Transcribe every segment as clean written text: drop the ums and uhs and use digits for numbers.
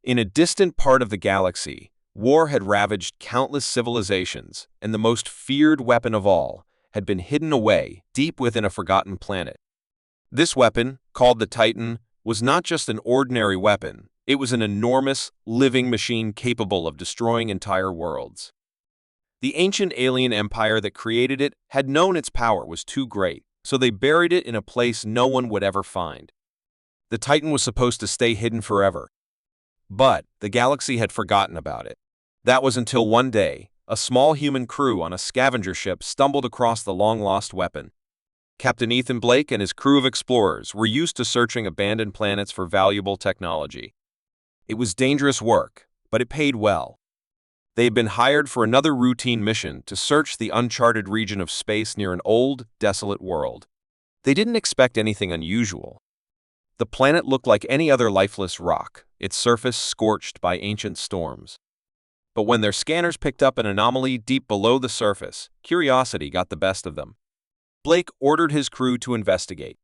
In a distant part of the galaxy, war had ravaged countless civilizations, and the most feared weapon of all had been hidden away deep within a forgotten planet. This weapon, called the Titan, was not just an ordinary weapon. It was an enormous, living machine capable of destroying entire worlds. The ancient alien empire that created it had known its power was too great, so they buried it in a place no one would ever find. The Titan was supposed to stay hidden forever, but the galaxy had forgotten about it. That was until one day, a small human crew on a scavenger ship stumbled across the long-lost weapon. Captain Ethan Blake and his crew of explorers were used to searching abandoned planets for valuable technology. It was dangerous work, but it paid well. They had been hired for another routine mission to search the uncharted region of space near an old, desolate world. They didn't expect anything unusual. The planet looked like any other lifeless rock, its surface scorched by ancient storms. But when their scanners picked up an anomaly deep below the surface, curiosity got the best of them. Blake ordered his crew to investigate.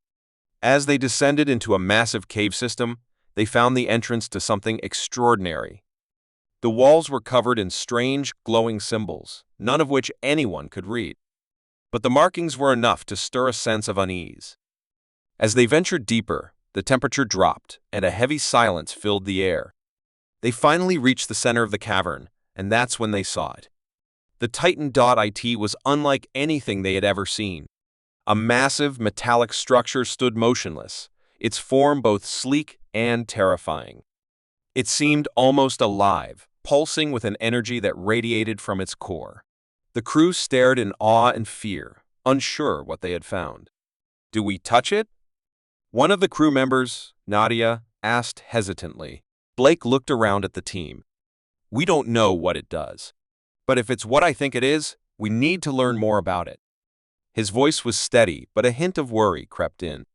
As they descended into a massive cave system, they found the entrance to something extraordinary. The walls were covered in strange, glowing symbols, none of which anyone could read. But the markings were enough to stir a sense of unease. As they ventured deeper, the temperature dropped, and a heavy silence filled the air. They finally reached the center of the cavern, and that's when they saw it. The Titan.it was unlike anything they had ever seen. A massive, metallic structure stood motionless, its form both sleek and terrifying. It seemed almost alive, pulsing with an energy that radiated from its core. The crew stared in awe and fear, unsure what they had found. "Do we touch it?" One of the crew members, Nadia, asked hesitantly. Blake looked around at the team. "We don't know what it does. But if it's what I think it is, we need to learn more about it." His voice was steady, but a hint of worry crept in.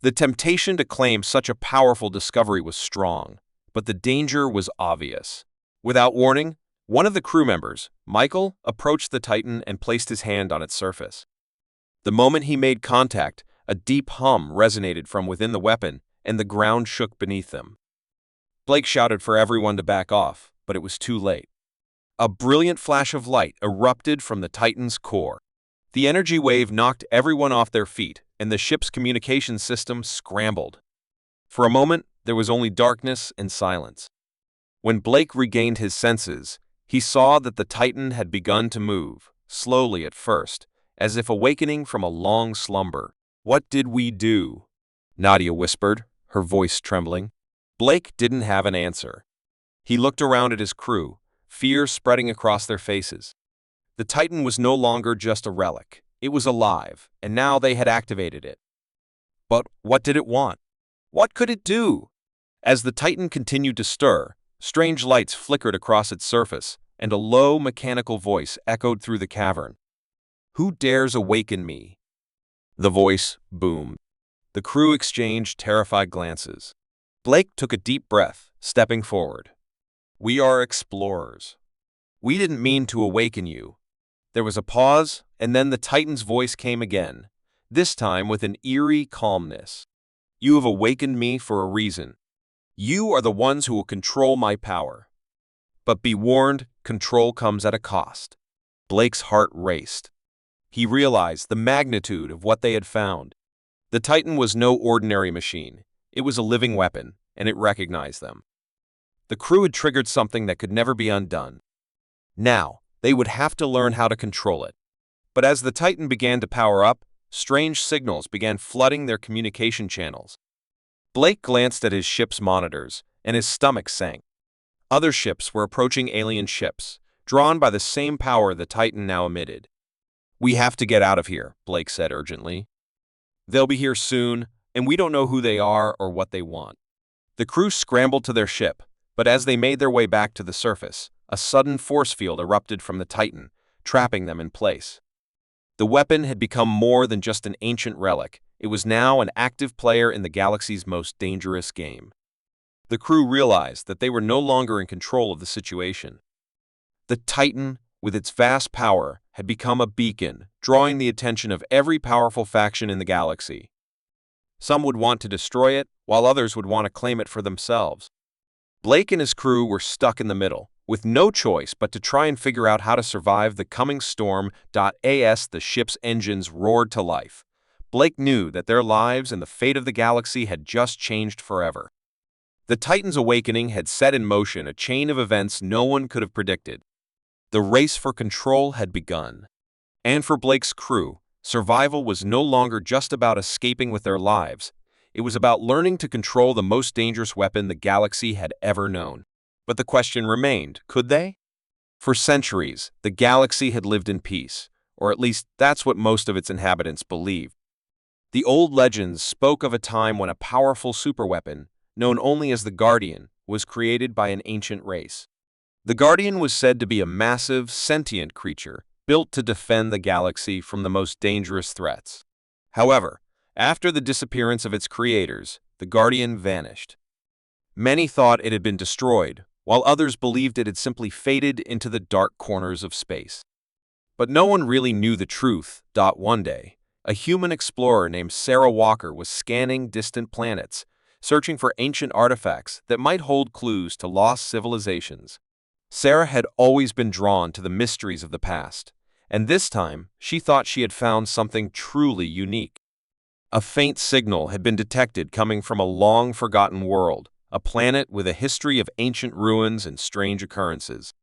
The temptation to claim such a powerful discovery was strong, but the danger was obvious. Without warning, one of the crew members, Michael, approached the Titan and placed his hand on its surface. The moment he made contact, a deep hum resonated from within the weapon, and the ground shook beneath them. Blake shouted for everyone to back off, but it was too late. A brilliant flash of light erupted from the Titan's core. The energy wave knocked everyone off their feet, and the ship's communication system scrambled. For a moment, there was only darkness and silence. When Blake regained his senses, he saw that the Titan had begun to move, slowly at first, as if awakening from a long slumber. "What did we do?" Nadia whispered, her voice trembling. Blake didn't have an answer. He looked around at his crew, fear spreading across their faces. The Titan was no longer just a relic. It was alive, and now they had activated it. But what did it want? What could it do? As the Titan continued to stir, strange lights flickered across its surface, and a low, mechanical voice echoed through the cavern. "Who dares awaken me?" The voice boomed. The crew exchanged terrified glances. Blake took a deep breath, stepping forward. "We are explorers. We didn't mean to awaken you." There was a pause, and then the Titan's voice came again, this time with an eerie calmness. "You have awakened me for a reason. You are the ones who will control my power. But be warned, control comes at a cost." Blake's heart raced. He realized the magnitude of what they had found. The Titan was no ordinary machine. It was a living weapon, and it recognized them. The crew had triggered something that could never be undone. Now, they would have to learn how to control it. But as the Titan began to power up, strange signals began flooding their communication channels. Blake glanced at his ship's monitors, and his stomach sank. Other ships were approaching alien ships, drawn by the same power the Titan now emitted. "We have to get out of here," Blake said urgently. "They'll be here soon, and we don't know who they are or what they want." The crew scrambled to their ship, but as they made their way back to the surface, a sudden force field erupted from the Titan, trapping them in place. The weapon had become more than just an ancient relic. It was now an active player in the galaxy's most dangerous game. The crew realized that they were no longer in control of the situation. The Titan, with its vast power, had become a beacon, drawing the attention of every powerful faction in the galaxy. Some would want to destroy it, while others would want to claim it for themselves. Blake and his crew were stuck in the middle, with no choice but to try and figure out how to survive the coming storm. As the ship's engines roared to life, Blake knew that their lives and the fate of the galaxy had just changed forever. The Titan's awakening had set in motion a chain of events no one could have predicted. The race for control had begun. And for Blake's crew, survival was no longer just about escaping with their lives. It was about learning to control the most dangerous weapon the galaxy had ever known. But the question remained, could they? For centuries, the galaxy had lived in peace, or at least that's what most of its inhabitants believed. The old legends spoke of a time when a powerful superweapon, known only as the Guardian, was created by an ancient race. The Guardian was said to be a massive, sentient creature, built to defend the galaxy from the most dangerous threats. However, after the disappearance of its creators, the Guardian vanished. Many thought it had been destroyed, while others believed it had simply faded into the dark corners of space. But no one really knew the truth. One day, a human explorer named Sarah Walker was scanning distant planets, searching for ancient artifacts that might hold clues to lost civilizations. Sarah had always been drawn to the mysteries of the past, and this time she thought she had found something truly unique. A faint signal had been detected coming from a long-forgotten world, a planet with a history of ancient ruins and strange occurrences.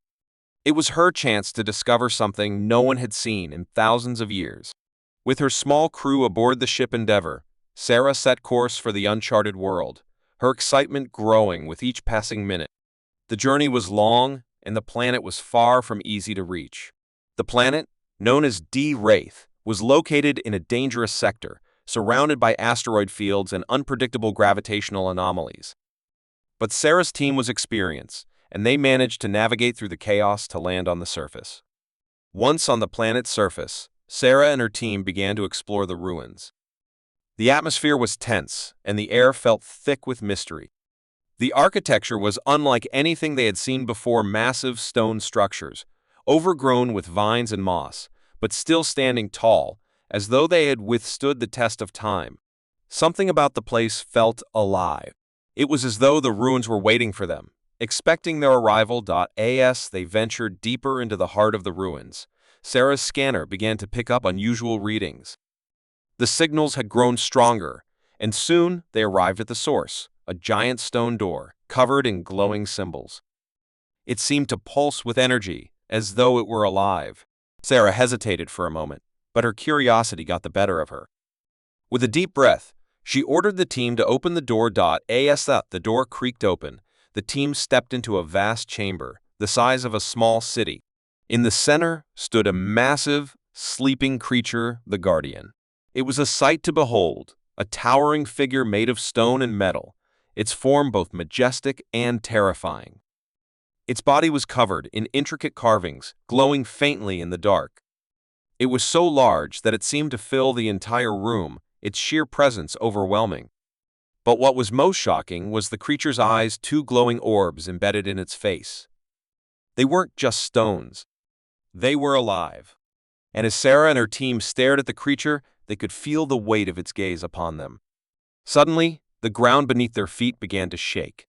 It was her chance to discover something no one had seen in thousands of years. With her small crew aboard the ship Endeavour, Sarah set course for the uncharted world, her excitement growing with each passing minute. The journey was long, and the planet was far from easy to reach. The planet, known as D-Wraith, was located in a dangerous sector, surrounded by asteroid fields and unpredictable gravitational anomalies. But Sarah's team was experienced, and they managed to navigate through the chaos to land on the surface. Once on the planet's surface, Sarah and her team began to explore the ruins. The atmosphere was tense, and the air felt thick with mystery. The architecture was unlike anything they had seen before: massive stone structures, overgrown with vines and moss, but still standing tall, as though they had withstood the test of time. Something about the place felt alive. It was as though the ruins were waiting for them, expecting their arrival. As they ventured deeper into the heart of the ruins, Sarah's scanner began to pick up unusual readings. The signals had grown stronger, and soon they arrived at the source, a giant stone door, covered in glowing symbols. It seemed to pulse with energy, as though it were alive. Sarah hesitated for a moment, but her curiosity got the better of her. With a deep breath, she ordered the team to open the door. As the door creaked open, the team stepped into a vast chamber, the size of a small city. In the center stood a massive, sleeping creature, the Guardian. It was a sight to behold, a towering figure made of stone and metal, its form both majestic and terrifying. Its body was covered in intricate carvings, glowing faintly in the dark. It was so large that it seemed to fill the entire room, its sheer presence overwhelming. But what was most shocking was the creature's eyes, two glowing orbs embedded in its face. They weren't just stones. They were alive. And as Sarah and her team stared at the creature, they could feel the weight of its gaze upon them. Suddenly, the ground beneath their feet began to shake.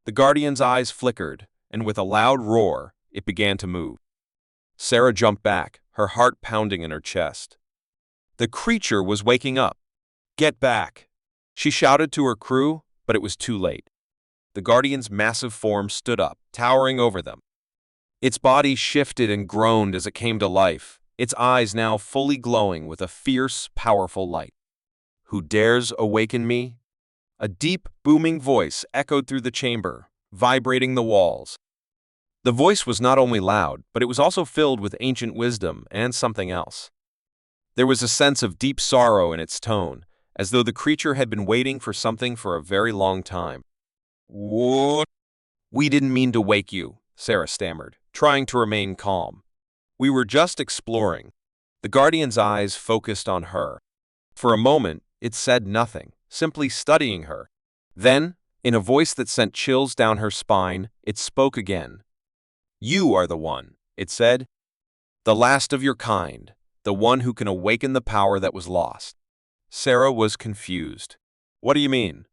The Guardian's eyes flickered, and with a loud roar, it began to move. Sarah jumped back, her heart pounding in her chest. The creature was waking up. "Get back!" she shouted to her crew, but it was too late. The Guardian's massive form stood up, towering over them. Its body shifted and groaned as it came to life, its eyes now fully glowing with a fierce, powerful light. "Who dares awaken me?" A deep, booming voice echoed through the chamber, vibrating the walls. The voice was not only loud, but it was also filled with ancient wisdom and something else. There was a sense of deep sorrow in its tone, as though the creature had been waiting for something for a very long time. "What?" "We didn't mean to wake you," Sarah stammered, trying to remain calm. "We were just exploring." The Guardian's eyes focused on her. For a moment, it said nothing, simply studying her. Then, in a voice that sent chills down her spine, it spoke again. "You are the one," it said. "The last of your kind, the one who can awaken the power that was lost." Sarah was confused. "What do you mean?"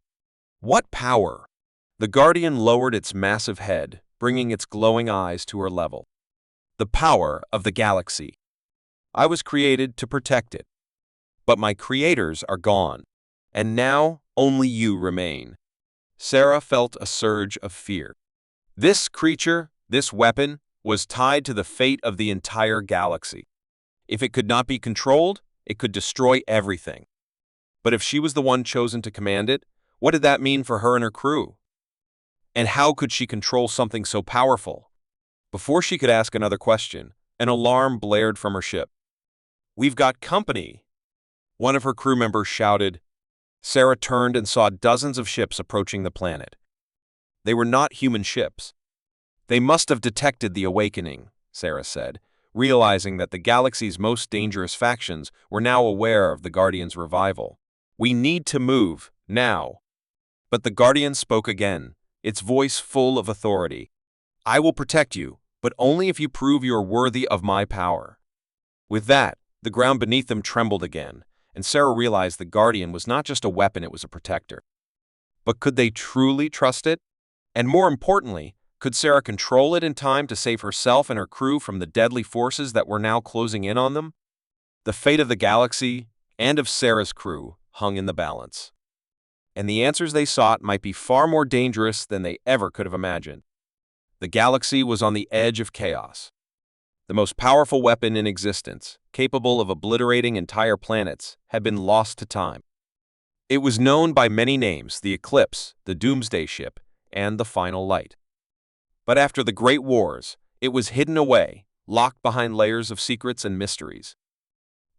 "What power?" The Guardian lowered its massive head, bringing its glowing eyes to her level. The power of the galaxy. I was created to protect it. But my creators are gone, and now only you remain. Sarah felt a surge of fear. This creature, this weapon, was tied to the fate of the entire galaxy. If it could not be controlled, it could destroy everything. But if she was the one chosen to command it, what did that mean for her and her crew? And how could she control something so powerful? Before she could ask another question, an alarm blared from her ship. "We've got company!" One of her crew members shouted. Sarah turned and saw dozens of ships approaching the planet. They were not human ships. "They must have detected the awakening," Sarah said, realizing that the galaxy's most dangerous factions were now aware of the Guardian's revival. "We need to move, now." But the Guardian spoke again, its voice full of authority. "I will protect you, but only if you prove you are worthy of my power." With that, the ground beneath them trembled again, and Sarah realized the Guardian was not just a weapon, it was a protector. But could they truly trust it? And more importantly, could Sarah control it in time to save herself and her crew from the deadly forces that were now closing in on them? The fate of the galaxy and of Sarah's crew hung in the balance. And the answers they sought might be far more dangerous than they ever could have imagined. The galaxy was on the edge of chaos. The most powerful weapon in existence, capable of obliterating entire planets, had been lost to time. It was known by many names: the Eclipse, the Doomsday Ship, and the Final Light. But after the Great Wars, it was hidden away, locked behind layers of secrets and mysteries.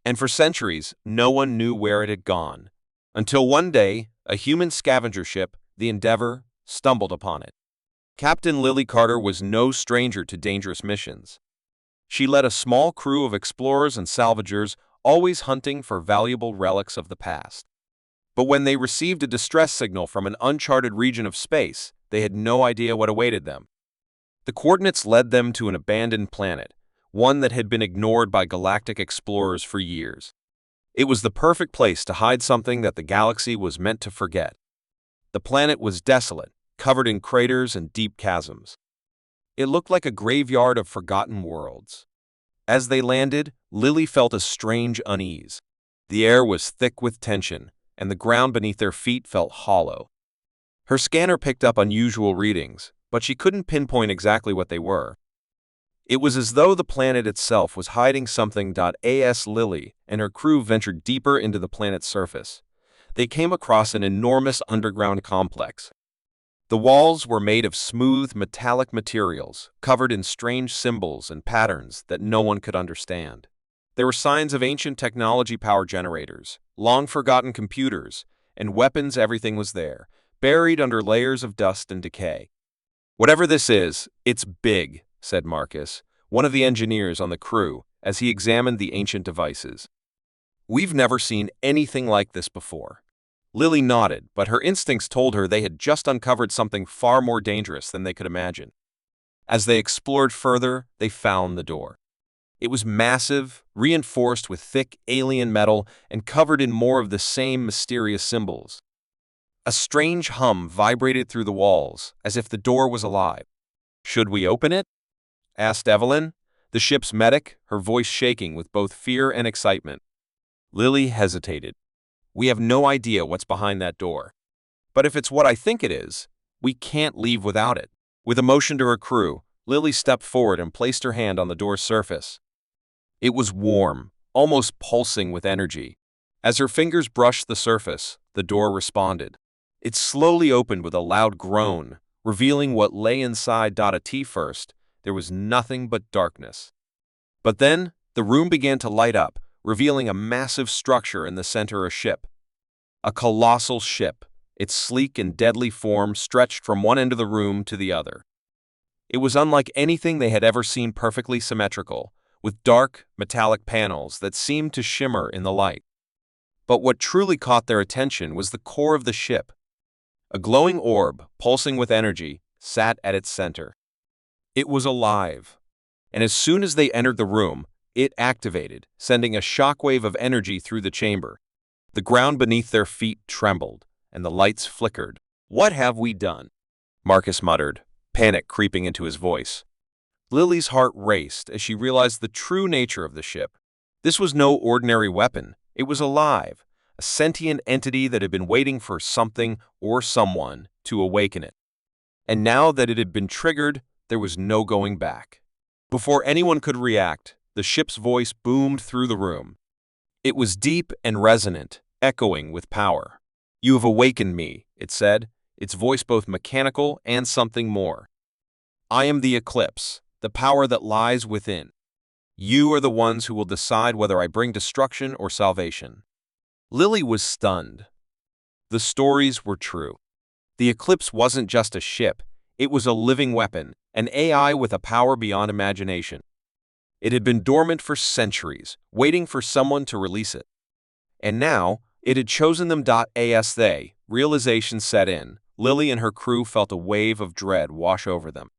And for centuries, no one knew where it had gone, until one day, a human scavenger ship, the Endeavor, stumbled upon it. Captain Lily Carter was no stranger to dangerous missions. She led a small crew of explorers and salvagers, always hunting for valuable relics of the past. But when they received a distress signal from an uncharted region of space, they had no idea what awaited them. The coordinates led them to an abandoned planet, one that had been ignored by galactic explorers for years. It was the perfect place to hide something that the galaxy was meant to forget. The planet was desolate, covered in craters and deep chasms. It looked like a graveyard of forgotten worlds. As they landed, Lily felt a strange unease. The air was thick with tension, and the ground beneath their feet felt hollow. Her scanner picked up unusual readings, but she couldn't pinpoint exactly what they were. It was as though the planet itself was hiding something. As Lily and her crew ventured deeper into the planet's surface, they came across an enormous underground complex. The walls were made of smooth, metallic materials, covered in strange symbols and patterns that no one could understand. There were signs of ancient technology: power generators, long-forgotten computers, and weapons. Everything was there, buried under layers of dust and decay. "Whatever this is, it's big," said Marcus, one of the engineers on the crew, as he examined the ancient devices. "We've never seen anything like this before." Lily nodded, but her instincts told her they had just uncovered something far more dangerous than they could imagine. As they explored further, they found the door. It was massive, reinforced with thick alien metal, and covered in more of the same mysterious symbols. A strange hum vibrated through the walls, as if the door was alive. "Should we open it?" asked Evelyn, the ship's medic, her voice shaking with both fear and excitement. Lily hesitated. "We have no idea what's behind that door. But if it's what I think it is, we can't leave without it." With a motion to her crew, Lily stepped forward and placed her hand on the door's surface. It was warm, almost pulsing with energy. As her fingers brushed the surface, the door responded. It slowly opened with a loud groan, revealing what lay inside. At first, there was nothing but darkness. But then, the room began to light up, revealing a massive structure in the center: a ship. A colossal ship, its sleek and deadly form stretched from one end of the room to the other. It was unlike anything they had ever seen: perfectly symmetrical, with dark, metallic panels that seemed to shimmer in the light. But what truly caught their attention was the core of the ship. A glowing orb, pulsing with energy, sat at its center. It was alive, and as soon as they entered the room, it activated, sending a shockwave of energy through the chamber. The ground beneath their feet trembled, and the lights flickered. "What have we done?" Marcus muttered, panic creeping into his voice. Lily's heart raced as she realized the true nature of the ship. This was no ordinary weapon. It was alive, a sentient entity that had been waiting for something or someone to awaken it. And now that it had been triggered, there was no going back. Before anyone could react, the ship's voice boomed through the room. It was deep and resonant, echoing with power. "You have awakened me," it said, its voice both mechanical and something more. "I am the Eclipse, the power that lies within. You are the ones who will decide whether I bring destruction or salvation." Lily was stunned. The stories were true. The Eclipse wasn't just a ship, it was a living weapon, an AI with a power beyond imagination. It had been dormant for centuries, waiting for someone to release it. And now, it had chosen them. As they, realization set in, Lily and her crew felt a wave of dread wash over them.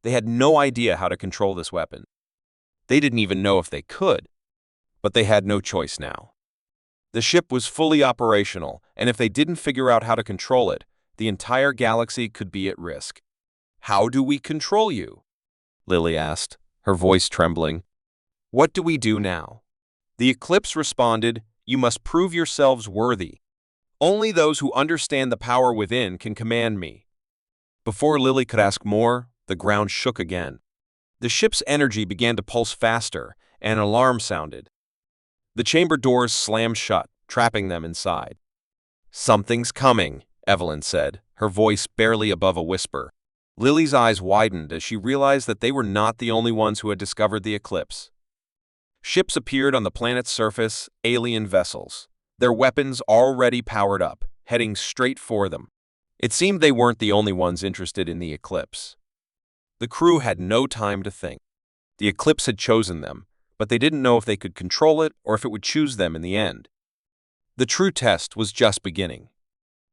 They had no idea how to control this weapon. They didn't even know if they could. But they had no choice now. The ship was fully operational, and if they didn't figure out how to control it, the entire galaxy could be at risk. "How do we control you?" Lily asked, her voice trembling. "What do we do now?" The Eclipse responded, "You must prove yourselves worthy. Only those who understand the power within can command me." Before Lily could ask more, the ground shook again. The ship's energy began to pulse faster, and an alarm sounded. The chamber doors slammed shut, trapping them inside. "Something's coming," Evelyn said, her voice barely above a whisper. Lily's eyes widened as she realized that they were not the only ones who had discovered the Eclipse. Ships appeared on the planet's surface, alien vessels, their weapons already powered up, heading straight for them. It seemed they weren't the only ones interested in the Eclipse. The crew had no time to think. The Eclipse had chosen them, but they didn't know if they could control it or if it would choose them in the end. The true test was just beginning.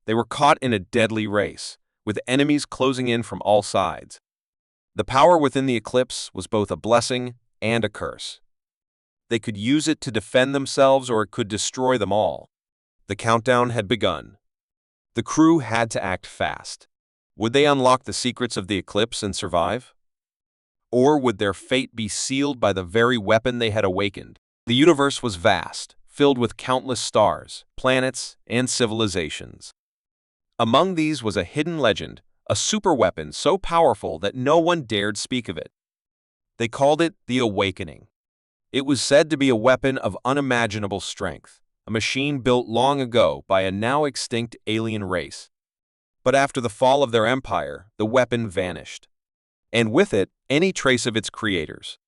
They were caught in a deadly race, with enemies closing in from all sides. The power within the Eclipse was both a blessing and a curse. They could use it to defend themselves or it could destroy them all. The countdown had begun. The crew had to act fast. Would they unlock the secrets of the Eclipse and survive? Or would their fate be sealed by the very weapon they had awakened? The universe was vast, filled with countless stars, planets, and civilizations. Among these was a hidden legend, a superweapon so powerful that no one dared speak of it. They called it the Awakening. It was said to be a weapon of unimaginable strength, a machine built long ago by a now extinct alien race. But after the fall of their empire, the weapon vanished. And with it, any trace of its creators.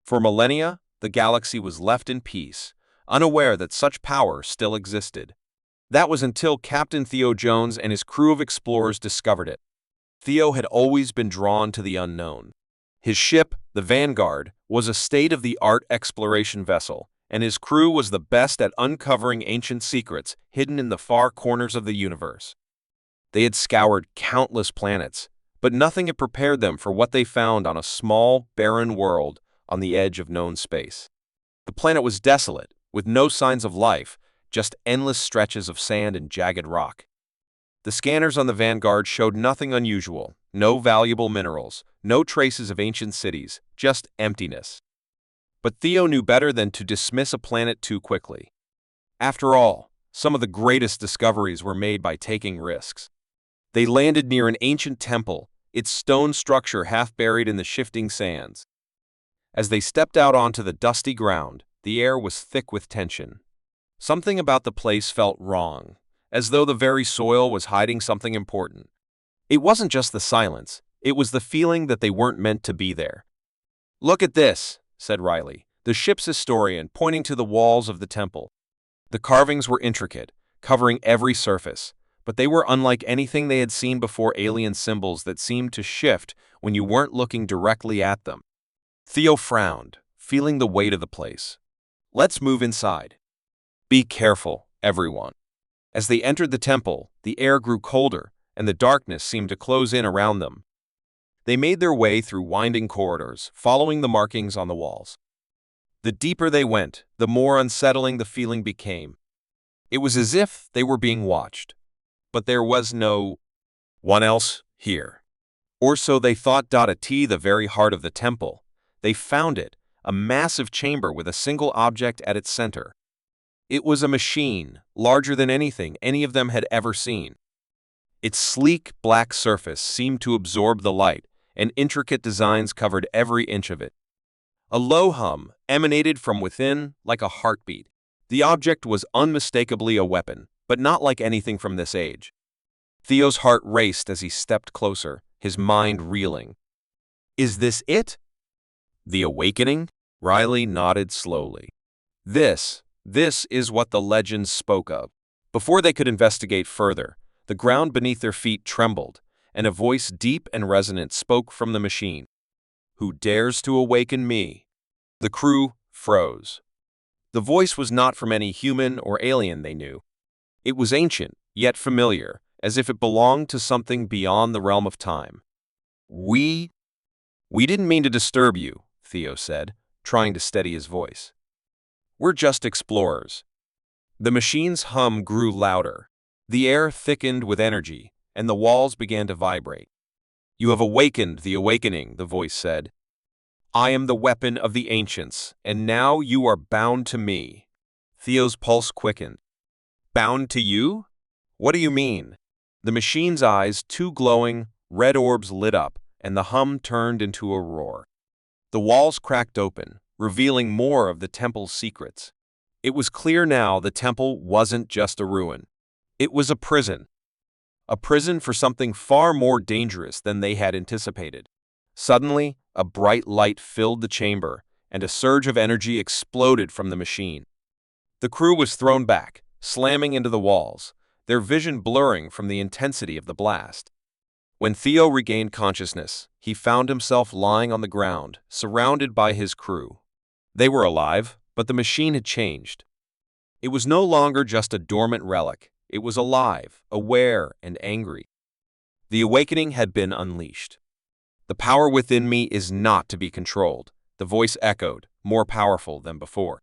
For millennia, the galaxy was left in peace, unaware that such power still existed. That was until Captain Theo Jones and his crew of explorers discovered it. Theo had always been drawn to the unknown. His ship, the Vanguard, was a state-of-the-art exploration vessel, and his crew was the best at uncovering ancient secrets hidden in the far corners of the universe. They had scoured countless planets, but nothing had prepared them for what they found on a small, barren world on the edge of known space. The planet was desolate, with no signs of life, just endless stretches of sand and jagged rock. The scanners on the Vanguard showed nothing unusual, no valuable minerals, no traces of ancient cities, just emptiness. But Theo knew better than to dismiss a planet too quickly. After all, some of the greatest discoveries were made by taking risks. They landed near an ancient temple, its stone structure half buried in the shifting sands. As they stepped out onto the dusty ground, the air was thick with tension. Something about the place felt wrong, as though the very soil was hiding something important. It wasn't just the silence, it was the feeling that they weren't meant to be there. "Look at this," said Riley, the ship's historian, pointing to the walls of the temple. The carvings were intricate, covering every surface, but they were unlike anything they had seen before, alien symbols that seemed to shift when you weren't looking directly at them. Theo frowned, feeling the weight of the place. "Let's move inside." "Be careful, everyone." As they entered the temple, the air grew colder, and the darkness seemed to close in around them. They made their way through winding corridors, following the markings on the walls. The deeper they went, the more unsettling the feeling became. It was as if they were being watched. But there was no one else Here. Or so they thought. At the very heart of the temple, they found it, a massive chamber with a single object at its center. It was a machine, larger than anything any of them had ever seen. Its sleek, black surface seemed to absorb the light, and intricate designs covered every inch of it. A low hum emanated from within like a heartbeat. The object was unmistakably a weapon, but not like anything from this age. Theo's heart raced as he stepped closer, his mind reeling. Is this it? The awakening? Riley nodded slowly. This is what the legends spoke of. Before they could investigate further, the ground beneath their feet trembled, and a voice deep and resonant spoke from the machine. Who dares to awaken me? The crew froze. The voice was not from any human or alien they knew. It was ancient, yet familiar, as if it belonged to something beyond the realm of time. We didn't mean to disturb you, Theo said, trying to steady his voice. We're just explorers. The machine's hum grew louder. The air thickened with energy, and the walls began to vibrate. You have awakened the awakening, the voice said. I am the weapon of the ancients, and now you are bound to me. Theo's pulse quickened. Bound to you? What do you mean? The machine's eyes, two glowing, red orbs lit up, and the hum turned into a roar. The walls cracked open, revealing more of the temple's secrets. It was clear now the temple wasn't just a ruin. It was a prison. A prison for something far more dangerous than they had anticipated. Suddenly, a bright light filled the chamber, and a surge of energy exploded from the machine. The crew was thrown back, slamming into the walls, their vision blurring from the intensity of the blast. When Theo regained consciousness, he found himself lying on the ground, surrounded by his crew. They were alive, but the machine had changed. It was no longer just a dormant relic. It was alive, aware, and angry. The awakening had been unleashed. The power within me is not to be controlled, the voice echoed, more powerful than before.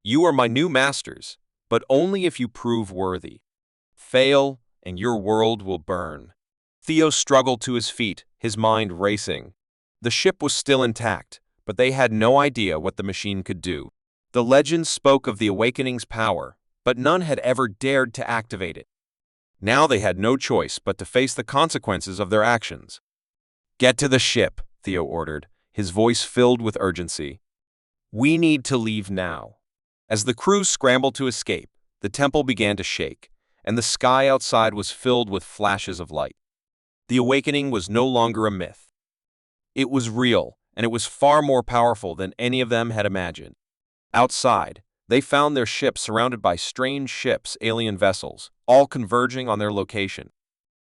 You are my new masters, but only if you prove worthy. Fail, and your world will burn. Theo struggled to his feet, his mind racing. The ship was still intact, but they had no idea what the machine could do. The legends spoke of the awakening's power, but none had ever dared to activate it. Now they had no choice but to face the consequences of their actions. Get to the ship, Theo ordered, his voice filled with urgency. We need to leave now. As the crew scrambled to escape, the temple began to shake, and the sky outside was filled with flashes of light. The awakening was no longer a myth. It was real, and it was far more powerful than any of them had imagined. Outside, they found their ship surrounded by strange ships, alien vessels, all converging on their location.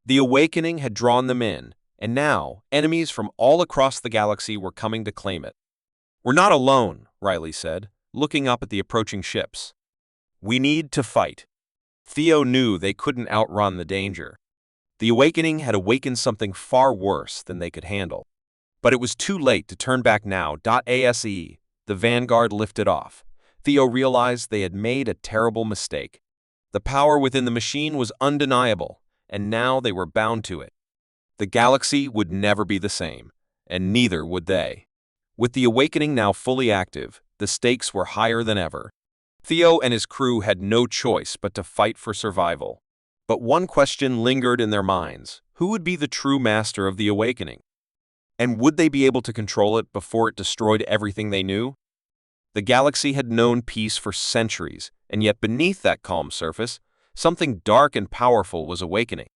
The awakening had drawn them in, and now enemies from all across the galaxy were coming to claim it. We're not alone, Riley said, looking up at the approaching ships. We need to fight. Theo knew they couldn't outrun the danger. The awakening had awakened something far worse than they could handle. But it was too late to turn back now. ASE, the Vanguard lifted off. Theo realized they had made a terrible mistake. The power within the machine was undeniable, and now they were bound to it. The galaxy would never be the same, and neither would they. With the awakening now fully active, the stakes were higher than ever. Theo and his crew had no choice but to fight for survival. But one question lingered in their minds. Who would be the true master of the awakening? And would they be able to control it before it destroyed everything they knew? The galaxy had known peace for centuries, and yet beneath that calm surface, something dark and powerful was awakening.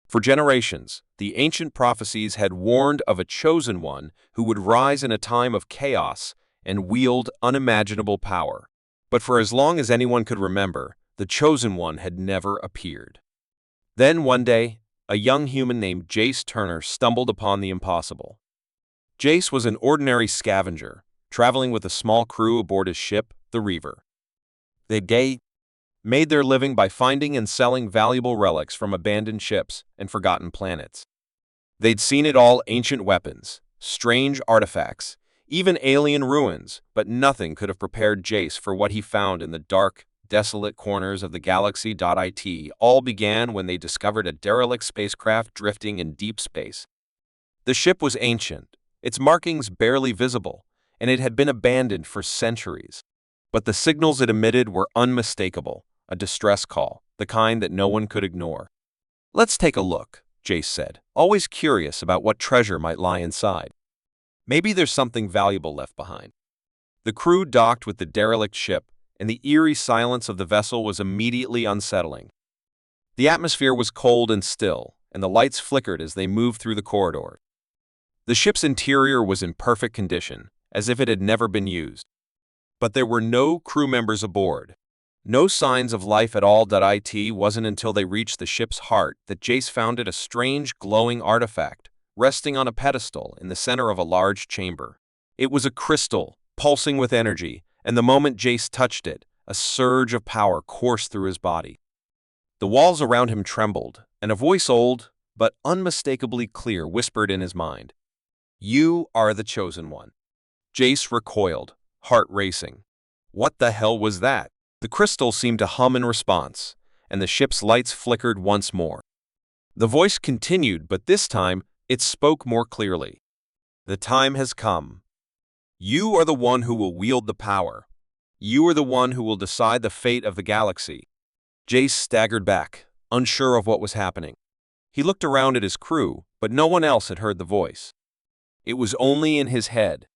For generations, the ancient prophecies had warned of a chosen one who would rise in a time of chaos and wield unimaginable power. But for as long as anyone could remember, the chosen one had never appeared. Then one day, a young human named Jace Turner stumbled upon the impossible. Jace was an ordinary scavenger, traveling with a small crew aboard his ship, the Reaver. They made their living by finding and selling valuable relics from abandoned ships and forgotten planets. They'd seen it all: ancient weapons, strange artifacts, even alien ruins, but nothing could have prepared Jace for what he found in the dark, desolate corners of the galaxy. It all began when they discovered a derelict spacecraft drifting in deep space. The ship was ancient, its markings barely visible, and it had been abandoned for centuries. But the signals it emitted were unmistakable, a distress call, the kind that no one could ignore. "Let's take a look," Jace said, always curious about what treasure might lie inside. Maybe there's something valuable left behind. The crew docked with the derelict ship, and the eerie silence of the vessel was immediately unsettling. The atmosphere was cold and still, and the lights flickered as they moved through the corridor. The ship's interior was in perfect condition, as if it had never been used. But there were no crew members aboard. No signs of life at all. It wasn't until they reached the ship's heart that Jace found it a strange, glowing artifact, resting on a pedestal in the center of a large chamber. It was a crystal, pulsing with energy, and the moment Jace touched it, a surge of power coursed through his body. The walls around him trembled, and a voice old, but unmistakably clear, whispered in his mind, "You are the chosen one." Jace recoiled, heart racing. What the hell was that? The crystal seemed to hum in response, and the ship's lights flickered once more. The voice continued, but this time it spoke more clearly. "The time has come. You are the one who will wield the power. You are the one who will decide the fate of the galaxy." Jace staggered back, unsure of what was happening. He looked around at his crew, but no one else had heard the voice. It was only in his head.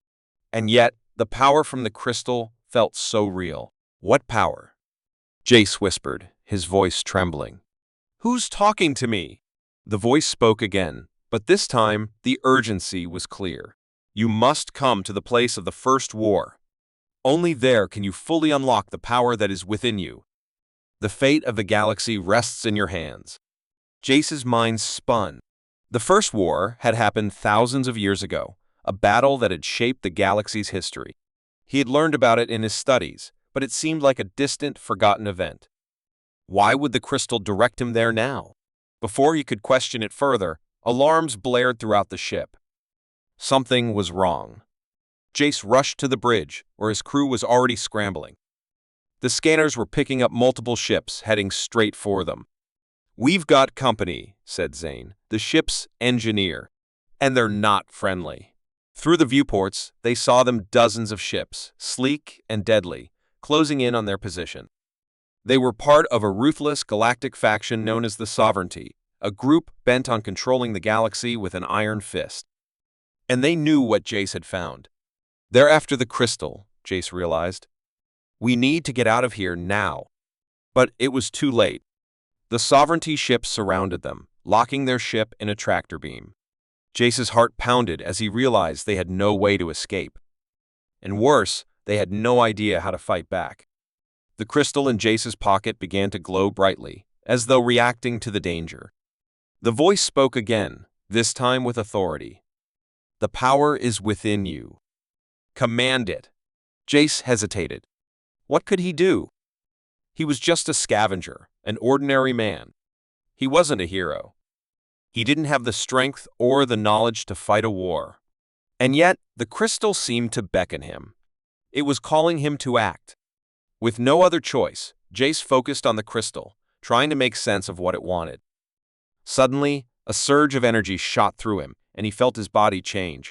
And yet, the power from the crystal felt so real. "What power?" Jace whispered, his voice trembling. "Who's talking to me?" The voice spoke again, but this time the urgency was clear. "You must come to the place of the first war. Only there can you fully unlock the power that is within you. The fate of the galaxy rests in your hands." Jace's mind spun. The First War had happened thousands of years ago, a battle that had shaped the galaxy's history. He had learned about it in his studies, but it seemed like a distant, forgotten event. Why would the crystal direct him there now? Before he could question it further, alarms blared throughout the ship. Something was wrong. Jace rushed to the bridge, where his crew was already scrambling. The scanners were picking up multiple ships, heading straight for them. "We've got company," said Zane, the ship's engineer. "And they're not friendly." Through the viewports, they saw them dozens of ships, sleek and deadly, closing in on their position. They were part of a ruthless galactic faction known as the Sovereignty, a group bent on controlling the galaxy with an iron fist. And they knew what Jace had found. "They're after the crystal," Jace realized. "We need to get out of here now." But it was too late. The Sovereignty ships surrounded them, locking their ship in a tractor beam. Jace's heart pounded as he realized they had no way to escape. And worse, they had no idea how to fight back. The crystal in Jace's pocket began to glow brightly, as though reacting to the danger. The voice spoke again, this time with authority. "The power is within you. Command it." Jace hesitated. What could he do? He was just a scavenger, an ordinary man. He wasn't a hero. He didn't have the strength or the knowledge to fight a war. And yet, the crystal seemed to beckon him. It was calling him to act. With no other choice, Jace focused on the crystal, trying to make sense of what it wanted. Suddenly, a surge of energy shot through him, and he felt his body change.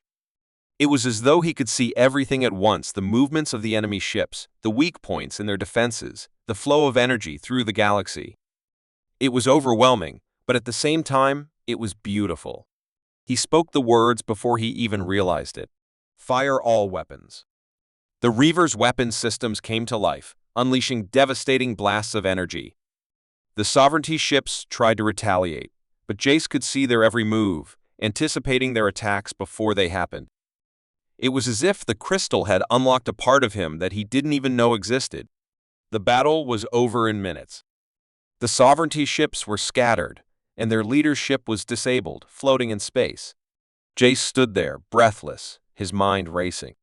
It was as though he could see everything at once: the movements of the enemy ships, the weak points in their defenses, the flow of energy through the galaxy. It was overwhelming, but at the same time, it was beautiful. He spoke the words before he even realized it. "Fire all weapons." The Reaver's weapon systems came to life, unleashing devastating blasts of energy. The Sovereignty ships tried to retaliate, but Jace could see their every move, anticipating their attacks before they happened. It was as if the crystal had unlocked a part of him that he didn't even know existed. The battle was over in minutes. The Sovereignty ships were scattered, and their leadership was disabled, floating in space. Jace stood there, breathless, his mind racing.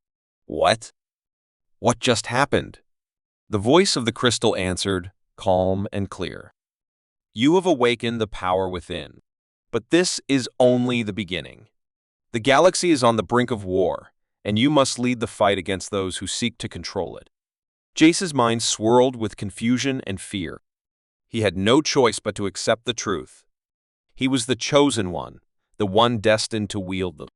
What? What just happened? The voice of the crystal answered, calm and clear. "You have awakened the power within. But this is only the beginning. The galaxy is on the brink of war, and you must lead the fight against those who seek to control it." Jace's mind swirled with confusion and fear. He had no choice but to accept the truth. He was the chosen one, the one destined to wield them.